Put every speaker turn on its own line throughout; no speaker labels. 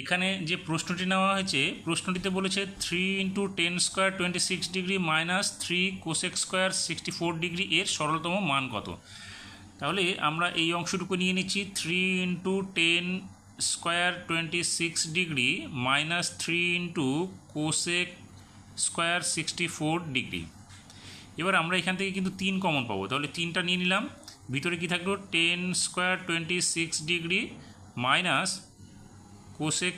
এখানে যে প্রশ্নটি নেওয়া হয়েছে, প্রশ্নটিতে বলেছে 3 × 10² 26 degree minus 3 cosec square 64 degree এর সরলতম মান কত। তাহলে আমরা এই অংশটুকু নিয়ে নিচ্ছি 3 × 10² 26 degree minus 3 × cosec square 64 degree. এবার আমরা এখান থেকে কিন্তু 3 কমন পাবো, তাহলে 3টা নিয়ে নিলাম। ভিতরে কি থাকলো 10² 26 degree minus cosec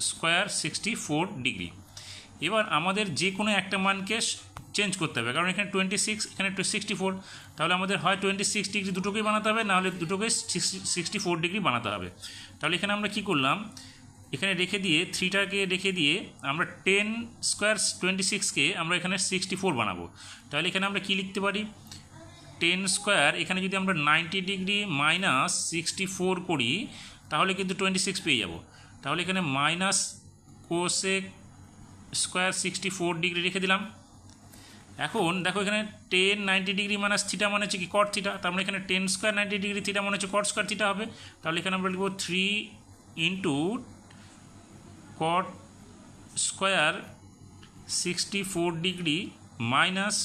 square 64 degree. এবার আমাদের যে কোনো একটা মানকে চেঞ্জ করতে হবে, কারণ এখানে 26, এখানে 64, তাহলে আমাদের হয় 26 ডিগ্রি দুটোকেই বানাতে হবে, নাহলে দুটোকে 64 ডিগ্রি বানাতে হবে। তাহলে এখানে আমরা কি করলাম, এখানে রেখে দিয়ে 3টাকে রেখে দিয়ে আমরা 10² 26কে আমরা এখানে 64 বানাবো। তাহলে এখানে আমরা কি লিখতে পারি, 10² এখানে যদি আমরা 90 ডিগ্রি মাইনাস 64 করি তাহলে কিন্তু 26 পেয়ে যাব। তাহলে এখানে মাইনাস কোসেক স্কোয়ার 64 ডিগ্রি রেখে দিলাম। এখন দেখো এখানে 10 90 ডিগ্রি মাইনাস থিটা মানে হচ্ছে কি কট থিটা, তার মানে এখানে 10² 90 ডিগ্রি থিটা মানে হচ্ছে কট স্কোয়ার থিটা হবে। তাহলে এখানে আমরা লিখব 3 × cot square 64 degree minus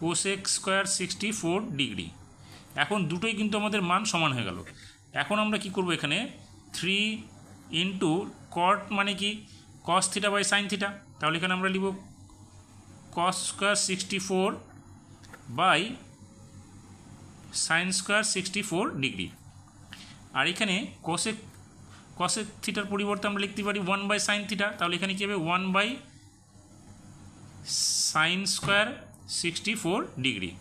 cosec square 64 degree. এখন দুটোই কিন্তু আমাদের মান সমান হয়ে গেল। এখন আমরা কি করব, এখানে 3 × কট মানে কি cos theta by sine theta, তাহলে এখানে আমরা লিখব cos square 64 by sine square 64 degree. আর এখানে কসেক থিটার পরিবর্তে আমরা লিখতে পারি 1/sin থিটা, তাহলে এখানে কী হবে 1/sin স্কোয়ার 64 ডিগ্রি।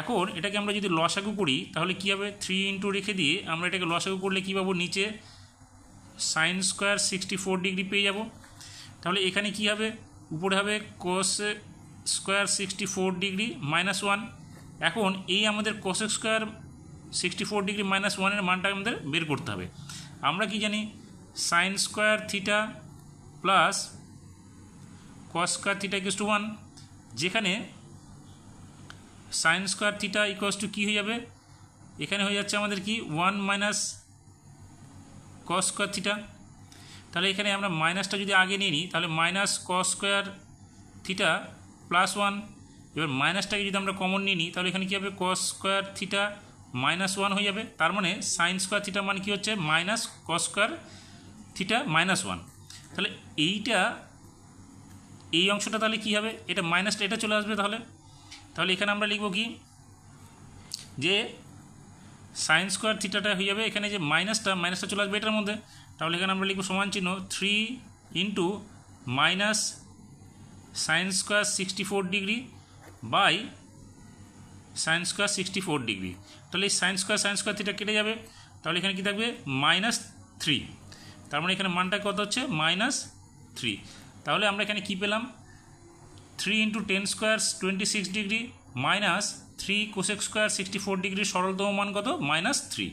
এখন এটাকে আমরা যদি লসাগু করি তাহলে কী হবে, 3 × রেখে দিয়ে আমরা এটাকে লসাগু করলে কী পাবো, নিচে সাইন স্কোয়ার 64 ডিগ্রি পেয়ে যাব। তাহলে এখানে কি হবে, উপরে হবে কোস স্কোয়ার 64 ডিগ্রি মাইনাস 1। এখন এই আমাদের কোসেক স্কোয়ার 64 ডিগ্রি মাইনাস 1-এর মানটা আমাদের বের করতে হবে। আমরা কি জানি, sine square theta plus cos square theta equals to 1, যেখানে sine square theta equals to কী হয়ে যাবে, এখানে হয়ে যাচ্ছে আমাদের কি 1 মাইনাস কস স্কোয়ার থিটা। তাহলে এখানে আমরা মাইনাসটা যদি আগে নিয়ে নিই তাহলে minus cos square theta plus 1। এবার মাইনাসটাকে যদি আমরা কমন নিয়ে নিই তাহলে এখানে কী হবে, কস স্কোয়ার থিটা মাইনাস 1 হয়ে যাবে। তার মানে সাইন স্কোয়ার থিটা মানে কী হচ্ছে, minus cos square theta minus 1। তাহলে এই অংশটা তাহলে কী হবে, এটা মাইনাসটা এটা চলে আসবে। তাহলে এখানে আমরা লিখব কি, যে সাইন স্কোয়ার থিটাটা হয়ে যাবে, এখানে যে মাইনাসটা চলে আসবে এটার মধ্যে। তাহলে এখানে আমরা লিখব সমান চিহ্ন 3 × minus sine square 64 degree by sine square 64 degree. তাহলে এই সাইন স্কোয়ার থিটা কেটে যাবে, তাহলে এখানে কী থাকবে -3। তার মানে এখানে মানটা কত হচ্ছে -3। তাহলে আমরা এখানে কী পেলাম, 3 × 10² 26 degree minus 3 cosec square 64 degree সরলতম মান কত, -3।